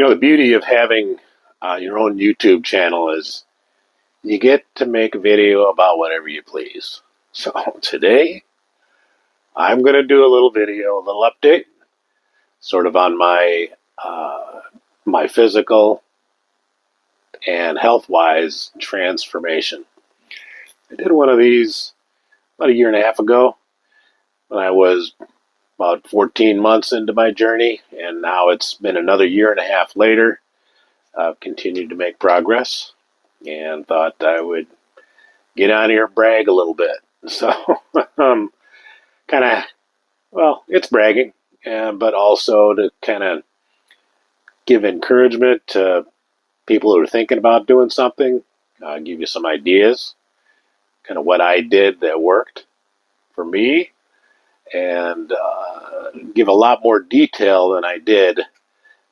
The beauty of having your own YouTube channel is you get to make a video about whatever you please. So today, I'm going to do a little video, a little update, sort of on my physical and health-wise transformation. I did one of these about a year and a half ago when I was about 14 months into my journey, and now it's been another year and a half later. I've continued to make progress and thought I would get on here and brag a little bit. So, it's bragging, but also to kind of give encouragement to people who are thinking about doing something, give you some ideas, kind of what I did that worked for me, and give a lot more detail than I did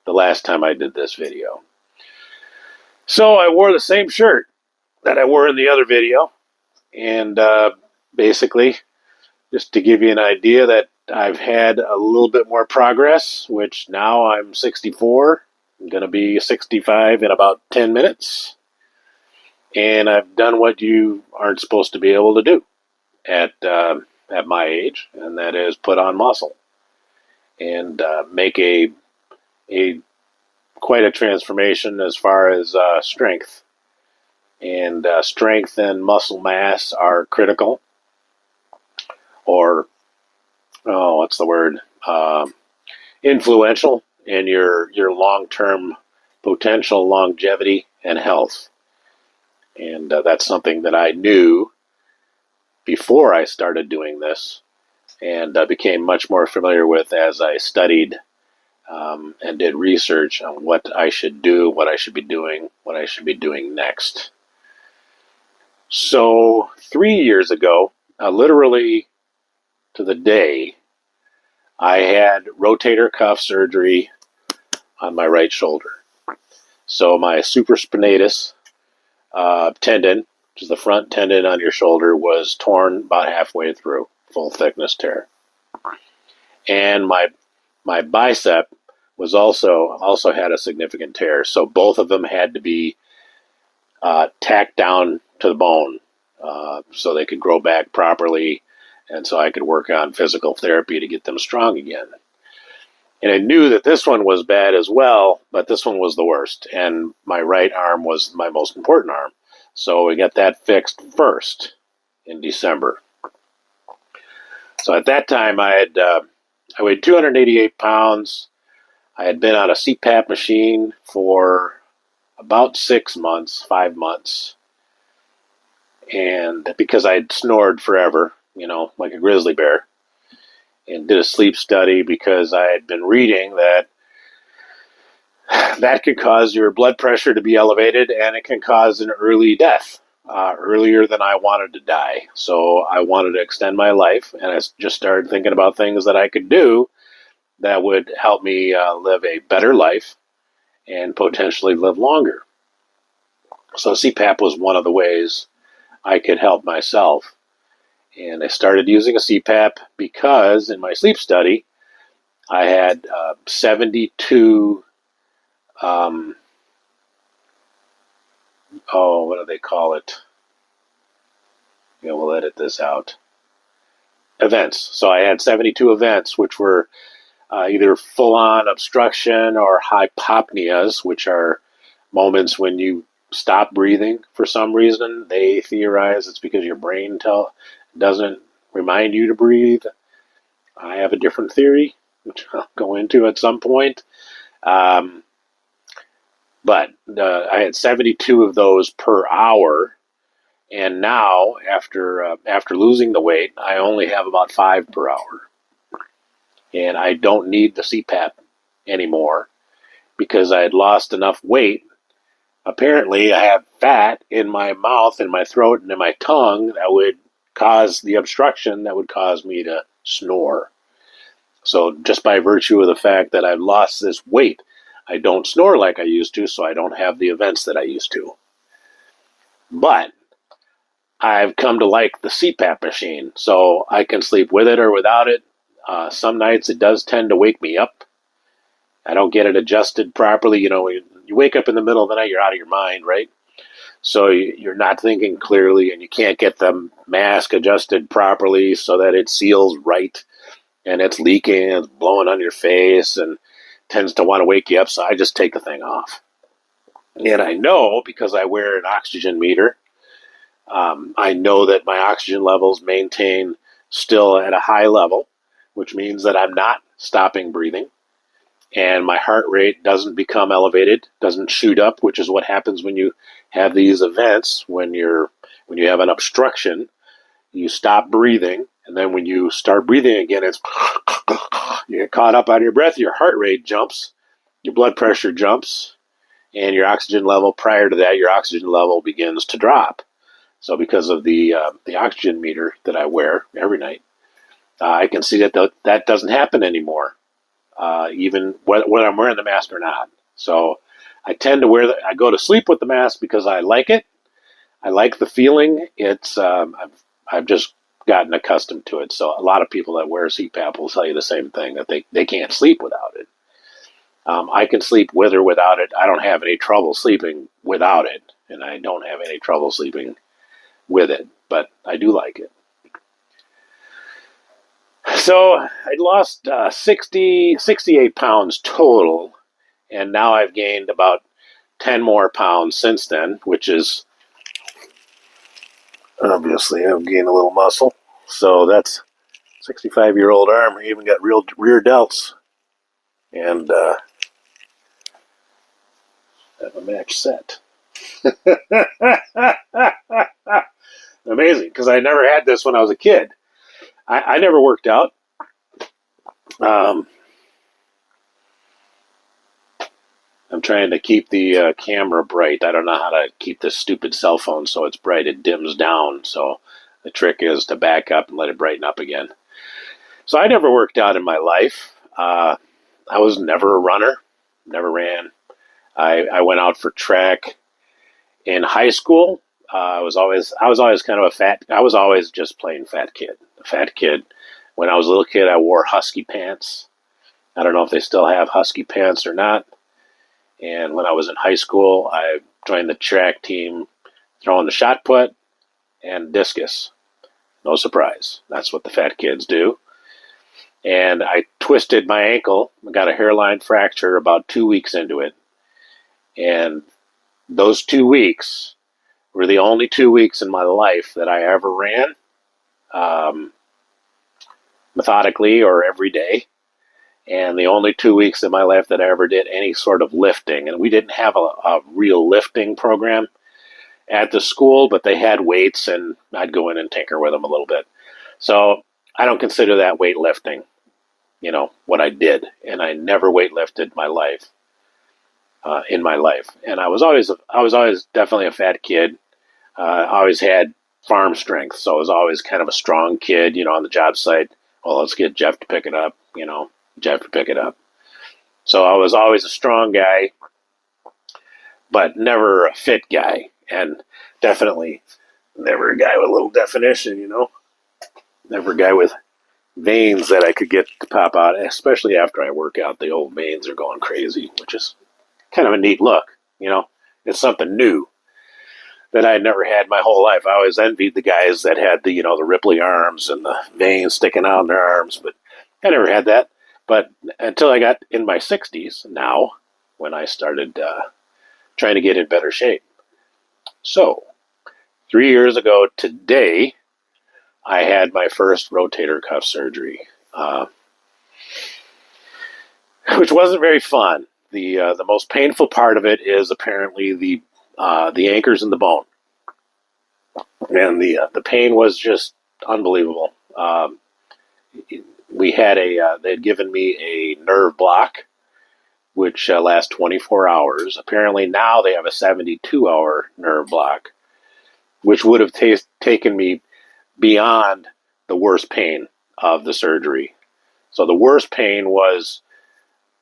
the last time I did this video. So I wore the same shirt that I wore in the other video, and basically, just to give you an idea that I've had a little bit more progress, which now I'm 64. I'm going to be 65 in about 10 minutes. And I've done what you aren't supposed to be able to do at my age, and that is put on muscle and make a quite a transformation as far as strength. And strength and muscle mass are critical, or what's the word? Influential in your long-term potential longevity and health. And that's something that I knew before I started doing this, and became much more familiar with as I studied and did research on what I should do, what I should be doing, what I should be doing next. So 3 years ago, literally to the day, I had rotator cuff surgery on my right shoulder. So my supraspinatus tendon, which is the front tendon on your shoulder, was torn about halfway through, full thickness tear. And my bicep was also had a significant tear. So both of them had to be tacked down to the bone so they could grow back properly, and so I could work on physical therapy to get them strong again. And I knew that this one was bad as well, but this one was the worst. And my right arm was my most important arm. So we got that fixed first in December. So at that time, I weighed 288 pounds. I had been on a CPAP machine for about 6 months, 5 months. And because I'd snored forever, like a grizzly bear, and did a sleep study because I had been reading that could cause your blood pressure to be elevated, and it can cause an early death, earlier than I wanted to die. So I wanted to extend my life, and I just started thinking about things that I could do that would help me live a better life and potentially live longer. So CPAP was one of the ways I could help myself. And I started using a CPAP because in my sleep study, I had 72, what do they call it? We'll edit this out. Events. So I had 72 events, which were either full-on obstruction or hypopneas, which are moments when you stop breathing for some reason. They theorize it's because your brain doesn't remind you to breathe. I have a different theory, which I'll go into at some point. But I had 72 of those per hour, and now after losing the weight, I only have about 5 per hour, and I don't need the CPAP anymore because I had lost enough weight. Apparently, I have fat in my mouth, in my throat, and in my tongue that would cause the obstruction that would cause me to snore. So just by virtue of the fact that I've lost this weight, I don't snore like I used to, so I don't have the events that I used to. But I've come to like the CPAP machine, so I can sleep with it or without it. Some nights it does tend to wake me up, I don't get it adjusted properly. When you wake up in the middle of the night, you're out of your mind, right? So you're not thinking clearly, and you can't get the mask adjusted properly so that it seals right, and it's leaking and it's blowing on your face and tends to want to wake you up. So I just take the thing off. And I know, because I wear an oxygen meter, I know that my oxygen levels maintain still at a high level, which means that I'm not stopping breathing. And my heart rate doesn't become elevated, doesn't shoot up, which is what happens when you have these events. When you have an obstruction, you stop breathing, and then when you start breathing again, it's you get caught up on your breath, your heart rate jumps, your blood pressure jumps, and your oxygen level prior to that, your oxygen level begins to drop. So because of the oxygen meter that I wear every night, I can see that doesn't happen anymore, even whether I'm wearing the mask or not. So I tend to I go to sleep with the mask because I like it. I like the feeling. I've just gotten accustomed to it. So a lot of people that wear CPAP will tell you the same thing, that they can't sleep without it. I can sleep with or without it. I don't have any trouble sleeping without it, and I don't have any trouble sleeping with it, but I do like it. So I lost 68 pounds total, and now I've gained about 10 more pounds since then, which is obviously I've gained a little muscle. So that's 65-year-old arm. I even got real rear delts, and have a match set. Amazing, because I never had this when I was a kid. I never worked out. I'm trying to keep the camera bright. I don't know how to keep this stupid cell phone so it's bright. It dims down. So the trick is to back up and let it brighten up again. So I never worked out in my life. I was never a runner. Never ran. I went out for track in high school. I was always kind of I was always just plain fat kid. A fat kid. When I was a little kid, I wore husky pants. I don't know if they still have husky pants or not. And when I was in high school, I joined the track team throwing the shot put and discus. No surprise. That's what the fat kids do. And I twisted my ankle, got a hairline fracture about 2 weeks into it. And those 2 weeks were the only 2 weeks in my life that I ever ran methodically or every day. And the only 2 weeks in my life that I ever did any sort of lifting. And we didn't have a real lifting program at the school, but they had weights, and I'd go in and tinker with them a little bit. So I don't consider that weightlifting, what I did. And I never weightlifted in my life. And I was always definitely a fat kid. I always had farm strength, so I was always kind of a strong kid, on the job site. Well, let's get Jeff to pick it up, Jeff to pick it up. So I was always a strong guy, but never a fit guy, and definitely never a guy with a little definition, Never a guy with veins that I could get to pop out, especially after I work out. The old veins are going crazy, which is kind of a neat look, It's something new that I had never had my whole life. I always envied the guys that had the Ripley arms and the veins sticking out in their arms, but I never had that. But until I got in my 60s now, when I started trying to get in better shape. So 3 years ago today, I had my first rotator cuff surgery, which wasn't very fun. The most painful part of it is apparently the anchors in the bone, and the pain was just unbelievable. They had given me a nerve block, which lasts 24 hours. Apparently now they have a 72-hour nerve block, which would have taken me beyond the worst pain of the surgery. So the worst pain was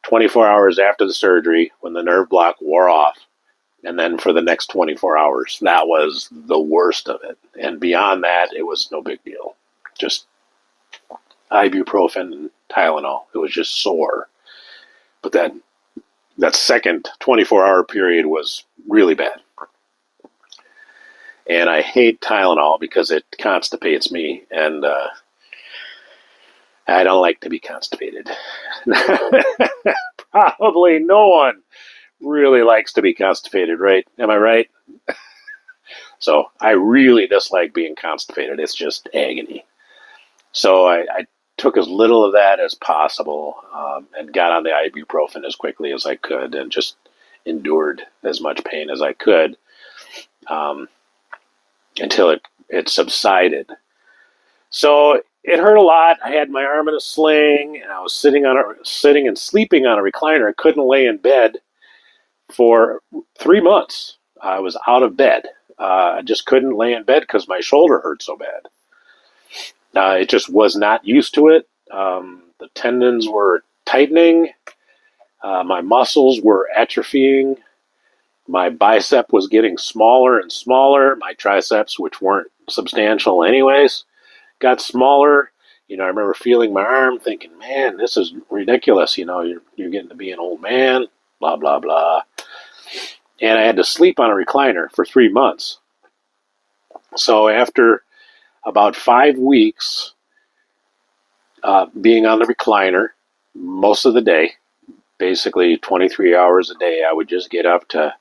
24 hours after the surgery when the nerve block wore off. And then for the next 24 hours, that was the worst of it. And beyond that, it was no big deal. Just ibuprofen and Tylenol. It was just sore. But then that second 24-hour period was really bad. And I hate Tylenol because it constipates me, and I don't like to be constipated. Probably no one really likes to be constipated, right? Am I right? So I really dislike being constipated. It's just agony. So I took as little of that as possible, and got on the ibuprofen as quickly as I could, and just endured as much pain as I could, um, until it subsided. So it hurt a lot. I had my arm in a sling, and I was sitting and sleeping on a recliner. I couldn't lay in bed for 3 months. I was out of bed. I just couldn't lay in bed because my shoulder hurt so bad. It just was not used to it. The tendons were tightening. My muscles were atrophying. My bicep was getting smaller and smaller. My triceps, which weren't substantial anyways, got smaller. I remember feeling my arm thinking, man, this is ridiculous. You're getting to be an old man, blah, blah, blah. And I had to sleep on a recliner for 3 months. So after about 5 weeks being on the recliner most of the day, basically 23 hours a day, I would just get up to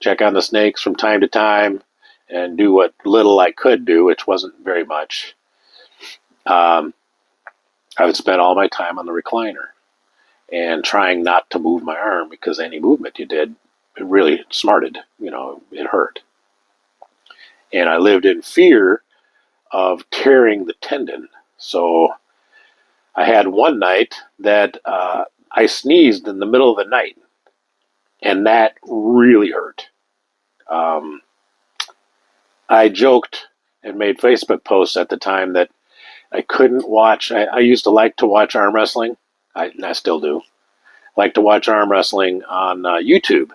check on the snakes from time to time and do what little I could do, which wasn't very much. I would spend all my time on the recliner and trying not to move my arm, because any movement you did, it really smarted. It hurt. And I lived in fear of tearing the tendon. So I had one night that I sneezed in the middle of the night, and that really hurt. I joked and made Facebook posts at the time that I couldn't watch. I used to like to watch arm wrestling. I still do. Like to watch arm wrestling on YouTube.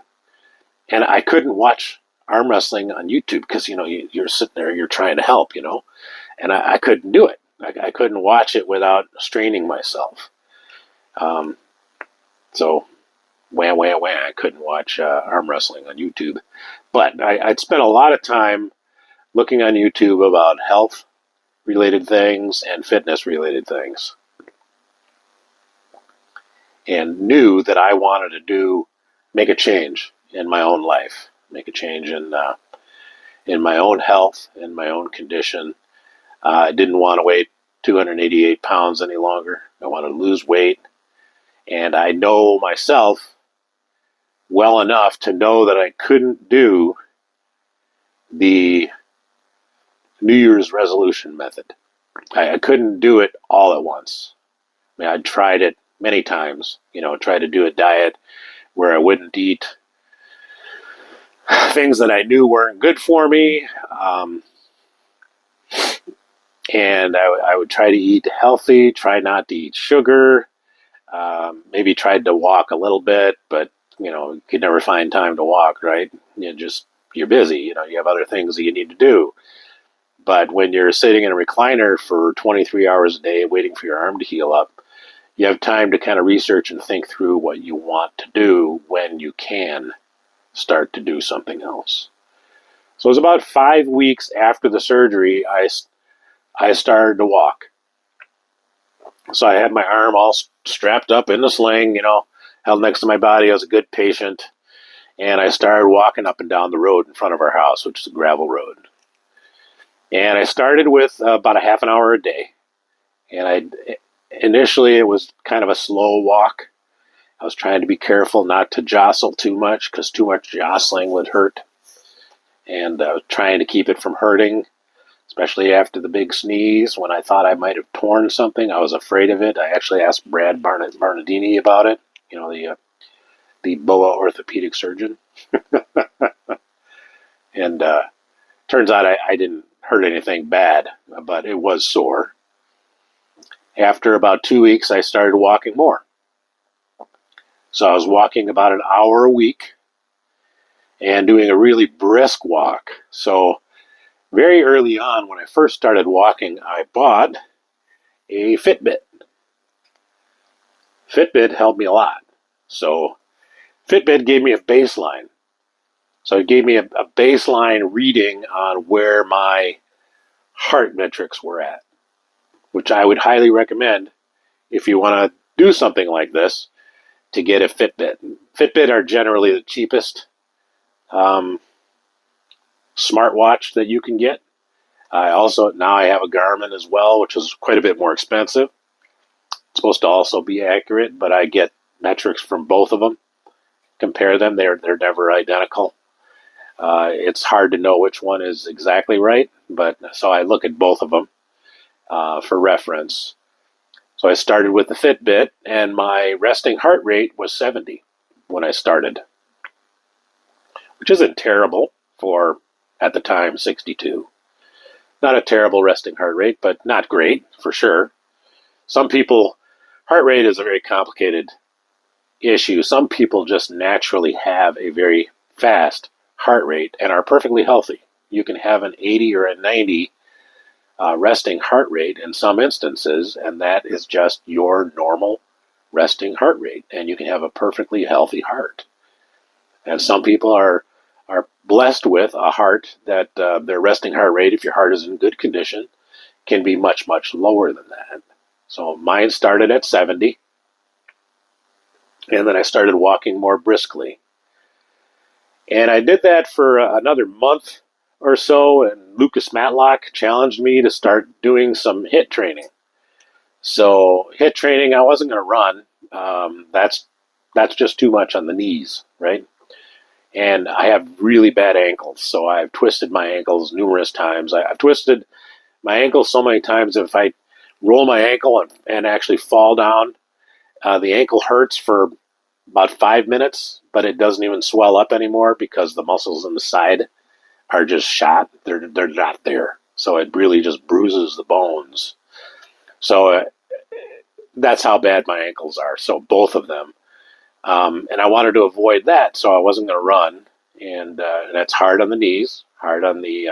And I couldn't watch arm wrestling on YouTube because, you're sitting there, you're trying to help, and I couldn't do it. I couldn't watch it without straining myself. So, wham, wham, wham, I couldn't watch arm wrestling on YouTube. But I'd spent a lot of time looking on YouTube about health-related things and fitness-related things, and knew that I wanted to make a change in my own life, make a change in my own health, in my own condition. I didn't want to weigh 288 pounds any longer. I wanted to lose weight, and I know myself well enough to know that I couldn't do the New Year's resolution method. I couldn't do it all at once. I'd tried it many times, tried to do a diet where I wouldn't eat things that I knew weren't good for me. And I would try to eat healthy, try not to eat sugar, maybe tried to walk a little bit, but, you could never find time to walk, right? You're busy, you have other things that you need to do. But when you're sitting in a recliner for 23 hours a day waiting for your arm to heal up, you have time to kind of research and think through what you want to do when you can start to do something else. So it was about 5 weeks after the surgery, I started to walk. So I had my arm all strapped up in the sling, held next to my body. I was a good patient. And I started walking up and down the road in front of our house, which is a gravel road. And I started with about a half an hour a day. And initially it was kind of a slow walk. I was trying to be careful not to jostle too much, because too much jostling would hurt. And I was trying to keep it from hurting, especially after the big sneeze. When I thought I might have torn something, I was afraid of it. I actually asked Brad Barnardini about it, the BOA orthopedic surgeon. And turns out I didn't hurt anything bad, but it was sore. After about 2 weeks, I started walking more. So I was walking about an hour a week and doing a really brisk walk. So very early on, when I first started walking, I bought a Fitbit. Fitbit helped me a lot. So Fitbit gave me a baseline. So it gave me a baseline reading on where my heart metrics were at, which I would highly recommend if you want to do something like this, to get a Fitbit. Fitbit are generally the cheapest smartwatch that you can get. Now I have a Garmin as well, which is quite a bit more expensive. It's supposed to also be accurate, but I get metrics from both of them. Compare them; they're never identical. It's hard to know which one is exactly right, but so I look at both of them for reference. So I started with the Fitbit, and my resting heart rate was 70 when I started, which isn't terrible for, at the time, 62. Not a terrible resting heart rate, but not great, for sure. Some people, heart rate is a very complicated issue. Some people just naturally have a very fast heart rate and are perfectly healthy. You can have an 80 or a 90 resting heart rate in some instances, and that is just your normal resting heart rate, and you can have a perfectly healthy heart. And some people are blessed with a heart that their resting heart rate, if your heart is in good condition, can be much, much lower than that. So mine started at 70, and then I started walking more briskly. And I did that for another month or so, and Lucas Matlock challenged me to start doing some HIIT training. So HIIT training, I wasn't going to run. That's just too much on the knees, right? And I have really bad ankles, so I've twisted my ankles numerous times. I've twisted my ankle so many times that if I roll my ankle and actually fall down, the ankle hurts for about 5 minutes, but it doesn't even swell up anymore because the muscles in the side are just shot. They're not there. So it really just bruises the bones. So that's how bad my ankles are. So both of them. And I wanted to avoid that, so I wasn't going to run. And that's hard on the knees, hard on the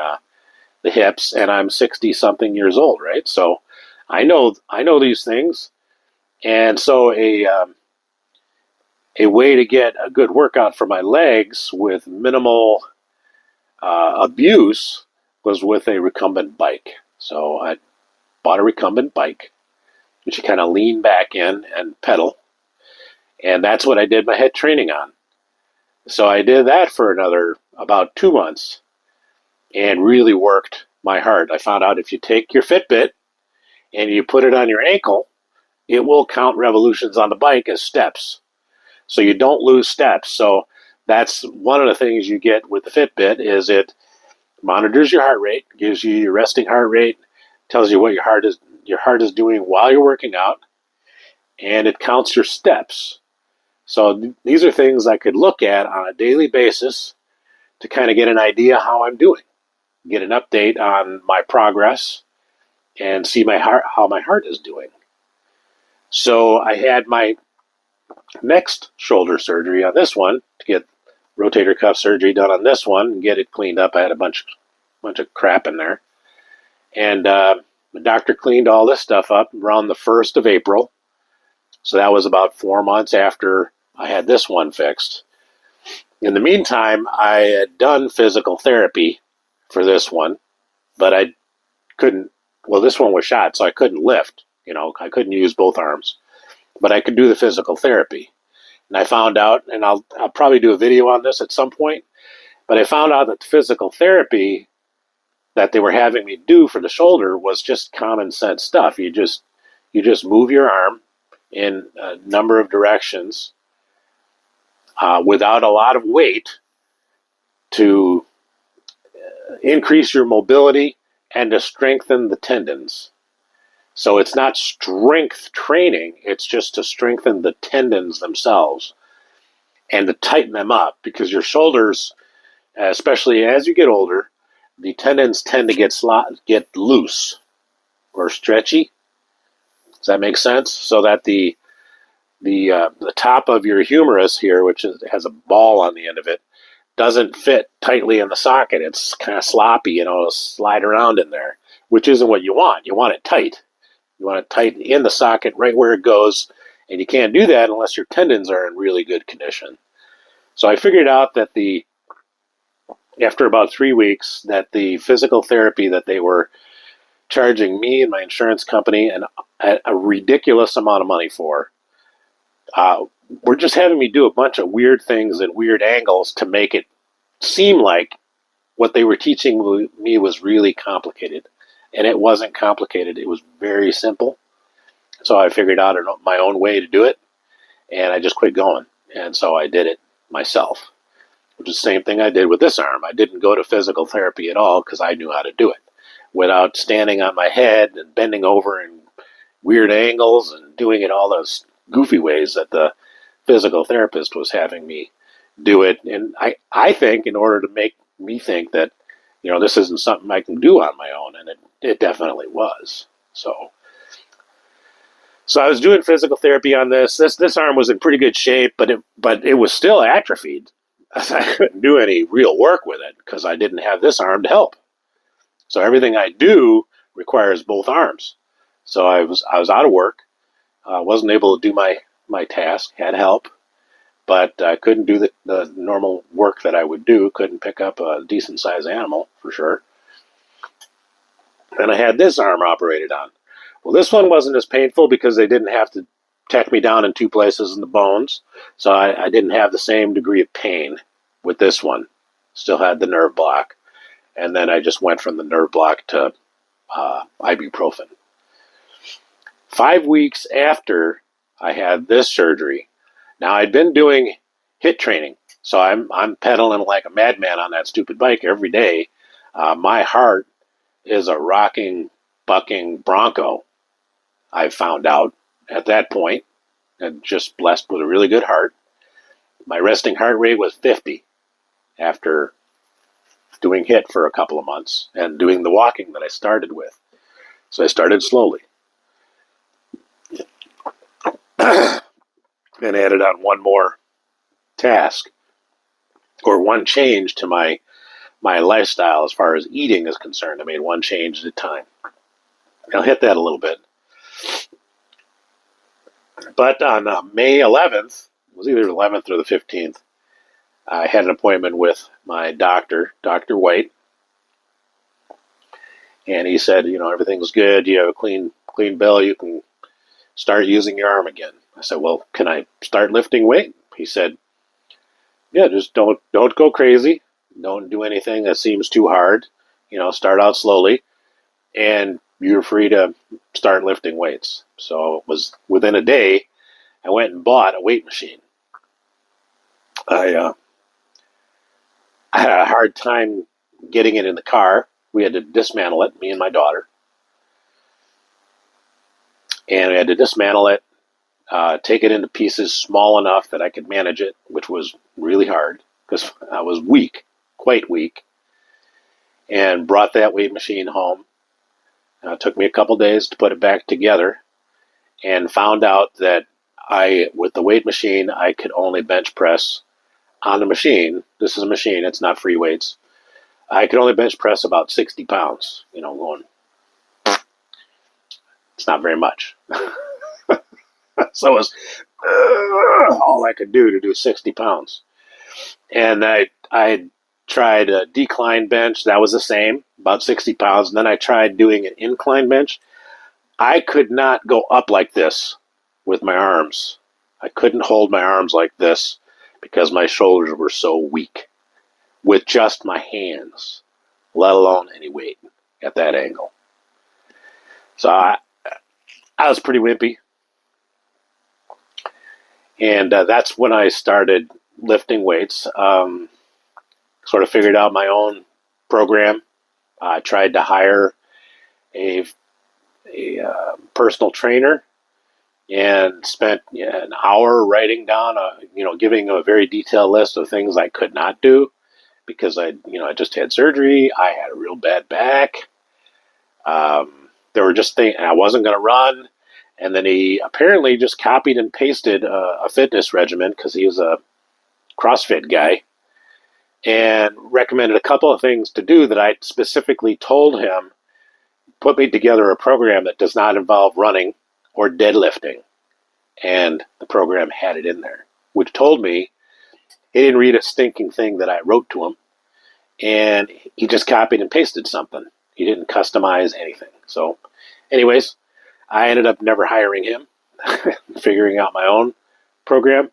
hips, and I'm 60-something years old, right? So I know these things. And so a way to get a good workout for my legs with minimal abuse was with a recumbent bike. So I bought a recumbent bike, which you kind of lean back in and pedal. And that's what I did my HIIT training on. So I did that for about 2 months and really worked my heart. I found out if you take your Fitbit and you put it on your ankle, it will count revolutions on the bike as steps. So you don't lose steps. So that's one of the things you get with the Fitbit is it monitors your heart rate, gives you your resting heart rate, tells you what your heart is doing while you're working out, and it counts your steps. So these are things I could look at on a daily basis to kind of get an idea how I'm doing, get an update on my progress, and see how my heart is doing. So I had my next shoulder surgery on this one to get rotator cuff surgery done on this one and get it cleaned up. I had a bunch of crap in there. And the doctor cleaned all this stuff up around the 1st of April. So that was about 4 months after I had this one fixed. In the meantime, I had done physical therapy for this one, but I couldn't, well, this one was shot, so I couldn't lift. I couldn't use both arms, but I could do the physical therapy. And I found out, and I'll probably do a video on this at some point, but I found out that the physical therapy that they were having me do for the shoulder was just common sense stuff. You just move your arm in a number of directions without a lot of weight to increase your mobility and to strengthen the tendons. So it's not strength training, it's just to strengthen the tendons themselves and to tighten them up, because your shoulders, especially as you get older, the tendons tend to get loose or stretchy. Does that make sense? So that the top of your humerus here, which has a ball on the end of it, doesn't fit tightly in the socket. It's kind of sloppy, it'll slide around in there, which isn't what you want. You want it tight. You want it tight in the socket right where it goes, and you can't do that unless your tendons are in really good condition. So I figured out that after about 3 weeks, that the physical therapy that they were charging me and my insurance company a ridiculous amount of money for, were just having me do a bunch of weird things and weird angles to make it seem like what they were teaching me was really complicated. And it wasn't complicated. It was very simple. So I figured out my own way to do it, and I just quit going. And so I did it myself, which is the same thing I did with this arm. I didn't go to physical therapy at all because I knew how to do it without standing on my head and bending over in weird angles and doing it all those goofy ways that the physical therapist was having me do it. And I think in order to make me think that, this isn't something I can do on my own, and it definitely was. So I was doing physical therapy on this. This arm was in pretty good shape, but it was still atrophied. I couldn't do any real work with it because I didn't have this arm to help. So everything I do requires both arms. So I was out of work. Wasn't able to do my task. Had help, but I couldn't do the normal work that I would do. Couldn't pick up a decent sized animal for sure. Then I had this arm operated on. Well, this one wasn't as painful because they didn't have to tack me down in 2 places in the bones. So I didn't have the same degree of pain with this one. Still had the nerve block. And then I just went from the nerve block to ibuprofen. 5 weeks after I had this surgery, now I'd been doing HIIT training. So I'm pedaling like a madman on that stupid bike every day. My heart is a rocking, bucking bronco. I found out at that point, and just blessed with a really good heart. My resting heart rate was 50 after doing HIIT for a couple of months and doing the walking that I started with. So I started slowly and added on one more task or one change to my lifestyle as far as eating is concerned. I made one change at a time. I'll hit that a little bit. But on May 11th, it was either the 11th or the 15th, I had an appointment with my doctor, Dr. White, and he said, everything's good. You have a clean bill. You can start using your arm again. I said, well, can I start lifting weight? He said, yeah, just don't go crazy. Don't do anything that seems too hard. Start out slowly, and you're free to start lifting weights. So it was within a day, I went and bought a weight machine. I had a hard time getting it in the car. We had to dismantle it, me and my daughter. And we had to dismantle it, take it into pieces small enough that I could manage it, which was really hard because I was weak, quite weak, and brought that weight machine home. It took me a couple days to put it back together and found out that with the weight machine, I could only bench press on the machine. This is a machine, it's not free weights. I could only bench press about 60 pounds, going, it's not very much. So it was all I could do to do 60 pounds. And I tried a decline bench. That was the same, about 60 pounds. And then I tried doing an incline bench. I could not go up like this with my arms. I couldn't hold my arms like this because my shoulders were so weak with just my hands, let alone any weight at that angle. So I was pretty wimpy. And that's when I started lifting weights. Sort of figured out my own program. I tried to hire a personal trainer and spent an hour writing down, giving a very detailed list of things I could not do because I just had surgery. I had a real bad back. There were just things I wasn't going to run. And then he apparently just copied and pasted a fitness regimen because he was a CrossFit guy and recommended a couple of things to do that I specifically told him, put me together a program that does not involve running or deadlifting. And the program had it in there, which told me He didn't read a stinking thing that I wrote to him, and he just copied and pasted something. He didn't customize anything. So, anyways, I ended up never hiring him, figuring out my own program,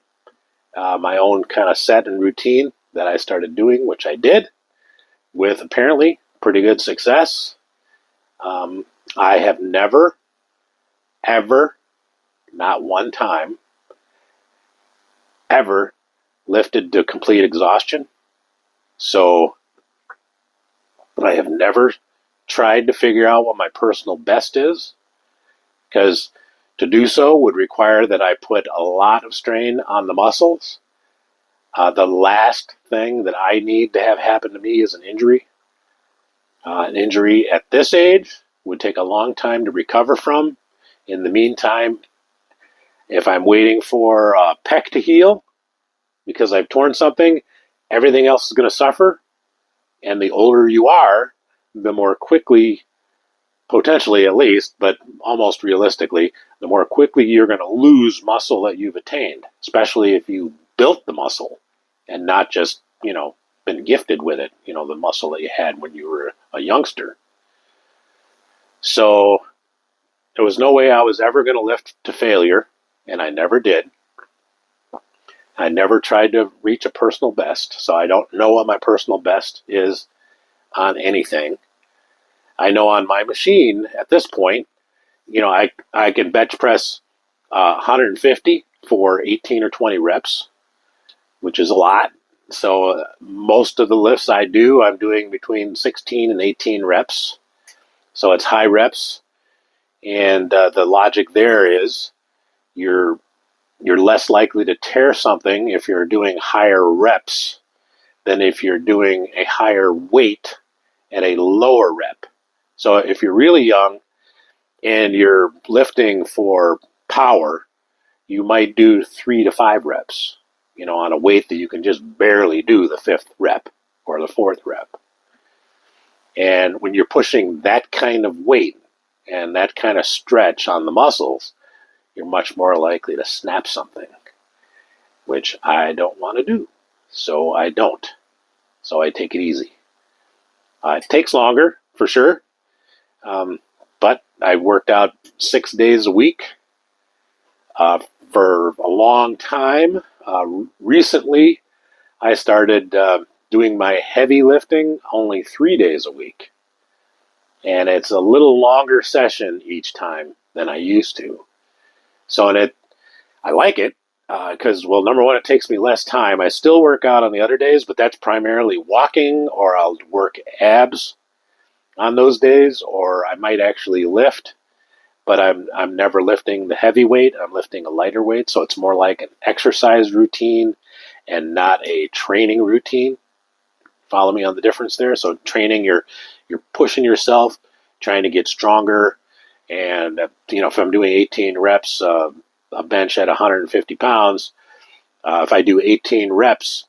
my own kind of set and routine that I started doing, which I did with apparently pretty good success. I have never, ever, not one time, ever lifted to complete exhaustion. So I have never tried to figure out what my personal best is, because to do so would require that I put a lot of strain on the muscles. The last thing that I need to have happen to me is an injury. An injury at this age would take a long time to recover from. In the meantime, if I'm waiting for a pec to heal because I've torn something, everything else is going to suffer. And the older you are, the more quickly, potentially at least, but almost realistically, the more quickly you're going to lose muscle that you've attained, especially if you built the muscle and not just, been gifted with it, the muscle that you had when you were a youngster. So there was no way I was ever going to lift to failure, and I never did. I never tried to reach a personal best, so I don't know what my personal best is on anything. I know on my machine at this point, I can bench press 150 for 18 or 20 reps, which is a lot. So most of the lifts I do, I'm doing between 16 and 18 reps. So it's high reps. And the logic there is you're less likely to tear something if you're doing higher reps than if you're doing a higher weight at a lower rep. So if you're really young and you're lifting for power, you might do 3 to 5 reps, on a weight that you can just barely do the 5th rep or the 4th rep. And when you're pushing that kind of weight and that kind of stretch on the muscles, you're much more likely to snap something, which I don't want to do. So I don't. So I take it easy. It takes longer, for sure. But I worked out 6 days a week for a long time. Recently, I started doing my heavy lifting only 3 days a week. And it's a little longer session each time than I used to. So I like it because, number one, it takes me less time. I still work out on the other days, but that's primarily walking, or I'll work abs on those days, or I might actually lift. But I'm never lifting the heavy weight. I'm lifting a lighter weight, so it's more like an exercise routine and not a training routine. Follow me on the difference there. So training, you're pushing yourself, trying to get stronger. And if I'm doing 18 reps, a bench at 150 pounds, if I do 18 reps,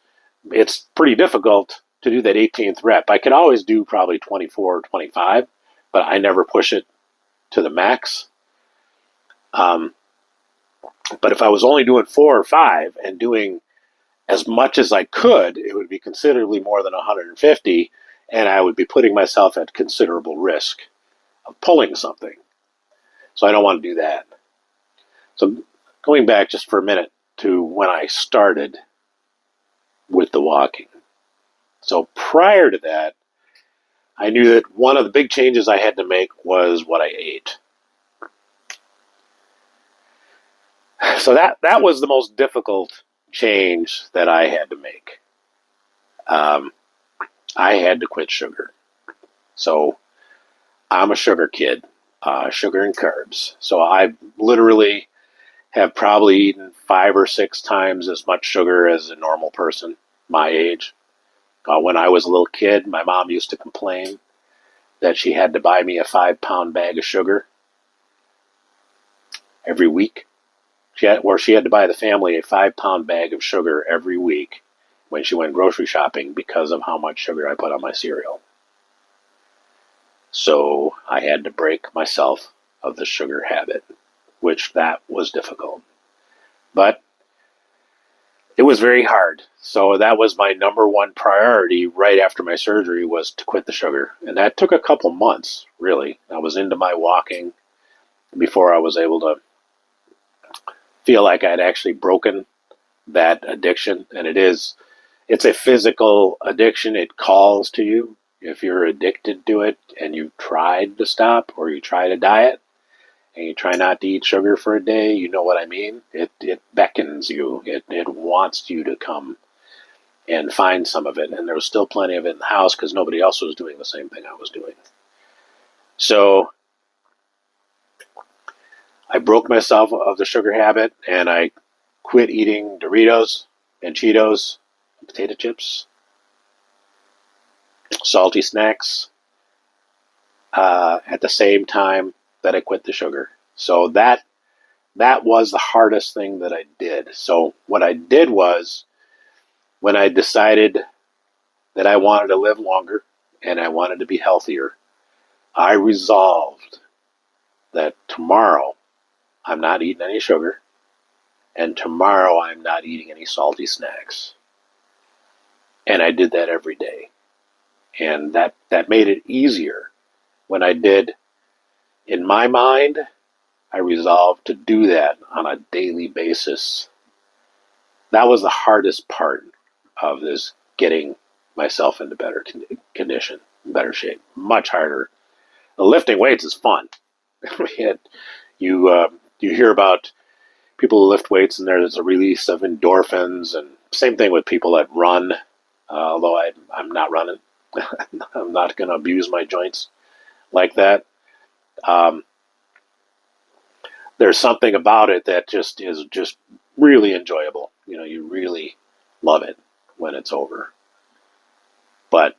it's pretty difficult to do that 18th rep. I could always do probably 24 or 25, but I never push it to the max. But if I was only doing 4 or 5 and doing as much as I could, it would be considerably more than 150, and I would be putting myself at considerable risk of pulling something. So I don't want to do that. So going back just for a minute to when I started with the walking. So prior to that, I knew that one of the big changes I had to make was what I ate. So that was the most difficult change that I had to make. I had to quit sugar. So I'm a sugar kid, sugar and carbs. So I literally have probably eaten 5 or 6 times as much sugar as a normal person my age. When I was a little kid, my mom used to complain that she had to buy me a 5-pound bag of sugar every week. She had to buy the family a 5-pound bag of sugar every week when she went grocery shopping because of how much sugar I put on my cereal. So I had to break myself of the sugar habit, which that was difficult. But it was very hard. So that was my number one priority right after my surgery, was to quit the sugar. And that took a couple months, really. I was into my walking before I was able to feel like I'd actually broken that addiction. And it's a physical addiction. It calls to you. If you're addicted to it and you've tried to stop, or you try to diet and you try not to eat sugar for a day, you know what I mean? It beckons you. It wants you to come and find some of it. And there was still plenty of it in the house because nobody else was doing the same thing I was doing. So I broke myself of the sugar habit, and I quit eating Doritos and Cheetos, potato chips, salty snacks, at the same time that I quit the sugar. So that was the hardest thing that I did. So what I did was, when I decided that I wanted to live longer and I wanted to be healthier, I resolved that tomorrow I'm not eating any sugar, and tomorrow I'm not eating any salty snacks. And I did that every day. And that made it easier. When I did, in my mind, I resolved to do that on a daily basis. That was the hardest part of this, getting myself into better condition, better shape. Much harder. The lifting weights is fun. You hear about people who lift weights, and there's a release of endorphins, and same thing with people that run. Although I'm not running, I'm not going to abuse my joints like that. There's something about it that just is just really enjoyable. You really love it when it's over. But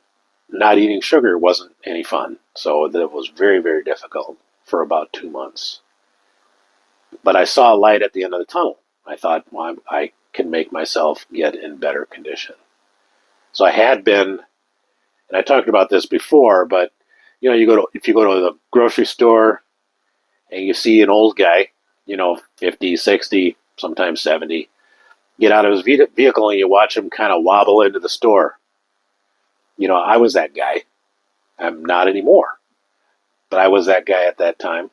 not eating sugar wasn't any fun, so that was very, very difficult for about 2 months. But I saw a light at the end of the tunnel. I thought, well, I can make myself get in better condition. So I had been, and I talked about this before, but if you go to the grocery store and you see an old guy, 50, 60, sometimes 70, get out of his vehicle and you watch him kind of wobble into the store. I was that guy. I'm not anymore, but I was that guy at that time.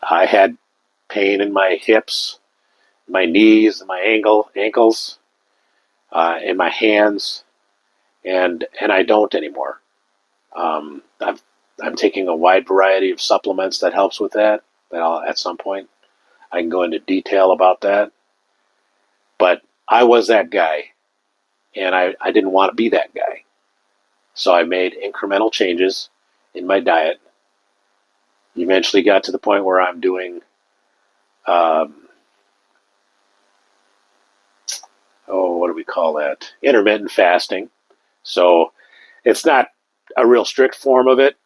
I had pain in my hips, my knees, my ankles, in my hands, and I don't anymore. I'm taking a wide variety of supplements that helps with that. At some point I can go into detail about that. But I was that guy, and I didn't want to be that guy. So I made incremental changes in my diet. Eventually got to the point where I'm doing what do we call that? Intermittent fasting. So it's not a real strict form of it.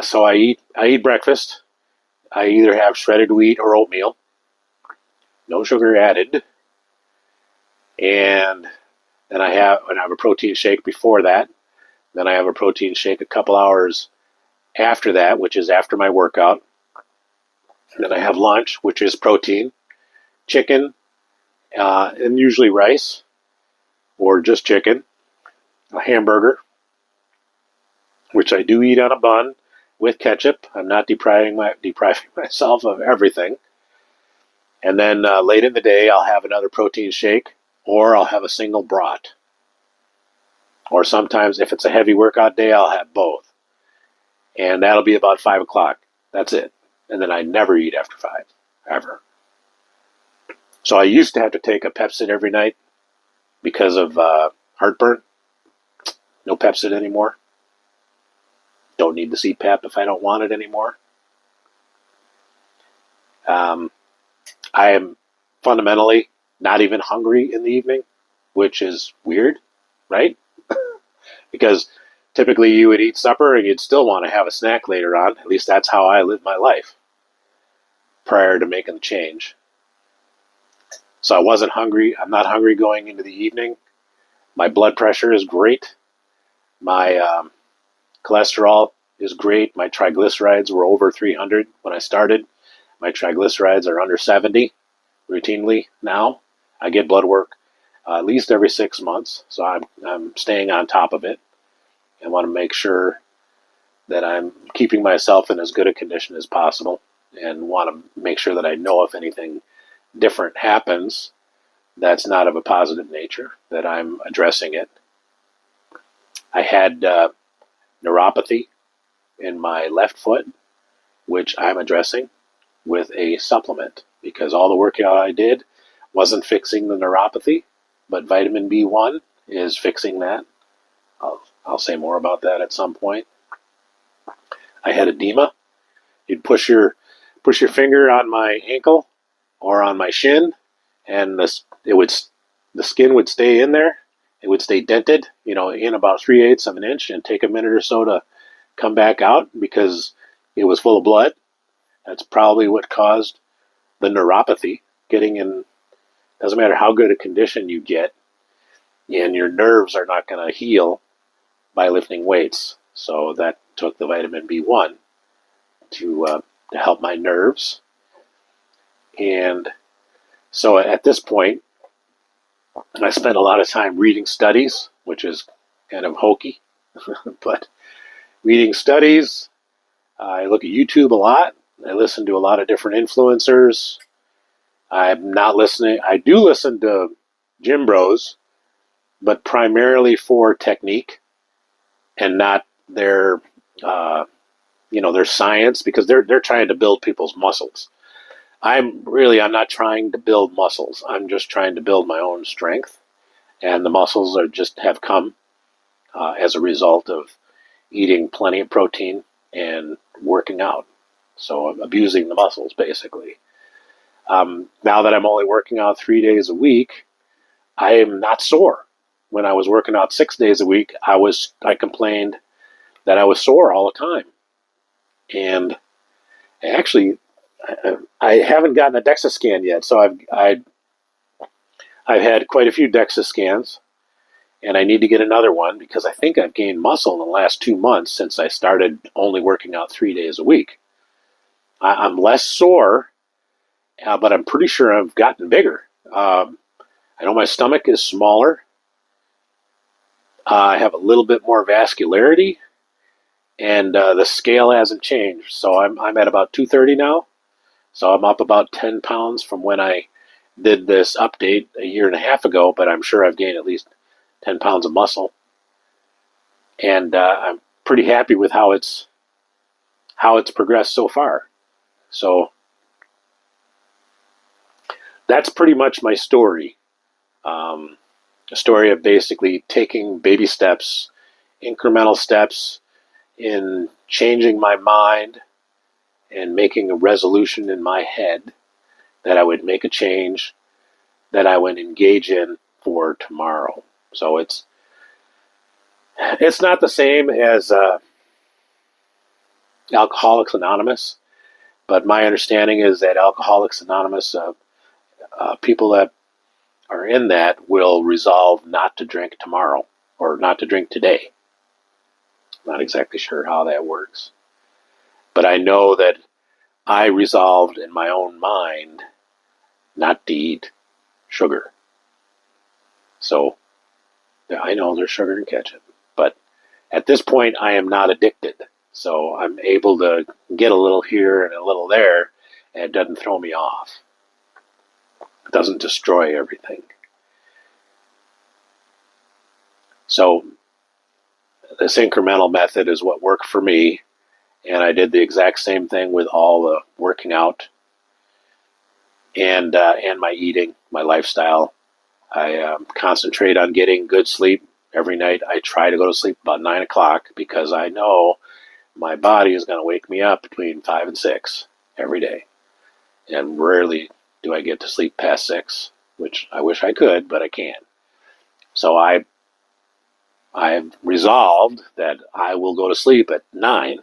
So I eat breakfast. I either have shredded wheat or oatmeal, no sugar added, and then I have a protein shake before that. Then I have a protein shake a couple hours after that, which is after my workout. And then I have lunch, which is protein, chicken, and usually rice, or just chicken, a hamburger, which I do eat on a bun with ketchup. I'm not depriving myself of everything. And then late in the day, I'll have another protein shake, or I'll have a single brat. Or sometimes, if it's a heavy workout day, I'll have both. And that'll be about 5 o'clock. That's it. And then I never eat after 5, ever. So I used to have to take a Pepsid every night because of heartburn. No Pepsid anymore. Don't need the CPAP if I don't want it anymore. I am fundamentally not even hungry in the evening, which is weird, right? Because typically you would eat supper and you'd still want to have a snack later on. At least that's how I lived my life prior to making the change. So I wasn't hungry. I'm not hungry going into the evening. My blood pressure is great. My cholesterol is great. My triglycerides were over 300 when I started. My triglycerides are under 70 routinely now. I get blood work. at least every 6 months. So I'm staying on top of it. I want to make sure that I'm keeping myself in as good a condition as possible, and want to make sure that I know if anything different happens that's not of a positive nature, that I'm addressing it. I had neuropathy in my left foot, which I'm addressing with a supplement, because all the workout I did wasn't fixing the neuropathy, but vitamin B1 is fixing that. I'll say more about that at some point. I had edema. You'd push your finger on my ankle or on my shin, and the skin would stay in there. It would stay dented, in about 3/8 of an inch, and take a minute or so to come back out because it was full of blood. That's probably what caused the neuropathy getting in. Doesn't matter how good a condition you get, and your nerves are not going to heal by lifting weights. So that took the vitamin B1 to help my nerves. And so at this point, I spent a lot of time reading studies, which is kind of hokey, but reading studies. I look at YouTube a lot. I listen to a lot of different influencers. I'm not listening. I do listen to gym bros, but primarily for technique and not their, their science, because they're trying to build people's muscles. I'm not trying to build muscles. I'm just trying to build my own strength, and the muscles have come as a result of eating plenty of protein and working out. So I'm abusing the muscles, basically. Now that I'm only working out 3 days a week, I am not sore. When I was working out 6 days a week, I complained that I was sore all the time. And actually, I haven't gotten a DEXA scan yet, so I've had quite a few DEXA scans, and I need to get another one because I think I've gained muscle in the last 2 months since I started only working out 3 days a week. I'm less sore, but I'm pretty sure I've gotten bigger. I know my stomach is smaller. I have a little bit more vascularity, and the scale hasn't changed. So I'm at about 230 now. So I'm up about 10 pounds from when I did this update a year and a half ago, but I'm sure I've gained at least 10 pounds of muscle. And I'm pretty happy with how it's progressed so far. So that's pretty much my story. A story of basically taking baby steps, incremental steps in changing my mind and making a resolution in my head that I would make a change that I would engage in for tomorrow. So it's not the same as Alcoholics Anonymous, but my understanding is that Alcoholics Anonymous, people that are in that will resolve not to drink tomorrow or not to drink today. I'm not exactly sure how that works, but I know that I resolved in my own mind not to eat sugar. So I know there's sugar in ketchup, but at this point I am not addicted. So I'm able to get a little here and a little there, and it doesn't throw me off. It doesn't destroy everything. So this incremental method is what worked for me, and I did the exact same thing with all the working out and my eating, my lifestyle. I concentrate on getting good sleep every night. I try to go to sleep about 9 o'clock because I know my body is going to wake me up between 5 and 6 every day. And rarely do I get to sleep past 6, which I wish I could, but I can't. So I have resolved that I will go to sleep at 9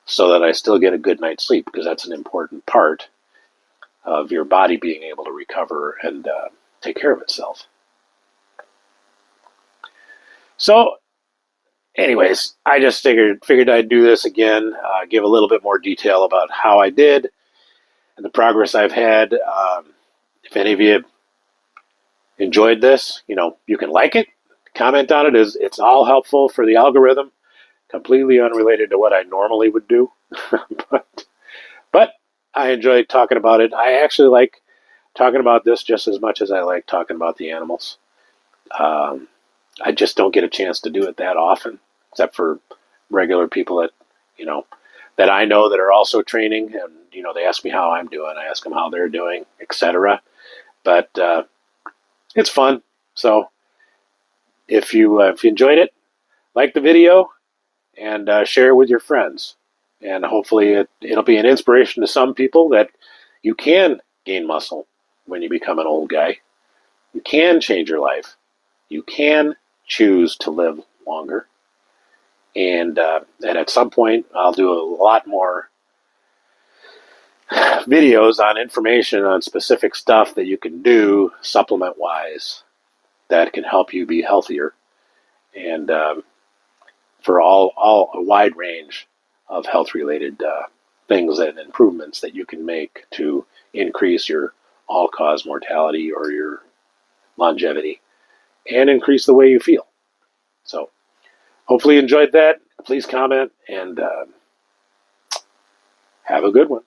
so that I still get a good night's sleep, because that's an important part of your body being able to recover and take care of itself. So anyways, I just figured I'd do this again, give a little bit more detail about how I did and the progress I've had. If enjoyed this, you can like it, comment on it. It's all helpful for the algorithm. Completely unrelated to what I normally would do, but I enjoy talking about it. I actually like talking about this just as much as I like talking about the animals. Um, I just don't get a chance to do it that often, except for regular people that you know that I know that are also training, and they ask me how I'm doing. I ask them how they're doing, etc. But it's fun. So if you enjoyed it, like the video and share it with your friends, and hopefully it'll be an inspiration to some people that you can gain muscle when you become an old guy. You can change your life. You can choose to live longer. And at some point, I'll do a lot more videos on information on specific stuff that you can do supplement wise that can help you be healthier, and for all a wide range of health related things and improvements that you can make to increase your all cause mortality or your longevity and increase the way you feel. So hopefully you enjoyed that. Please comment and have a good one.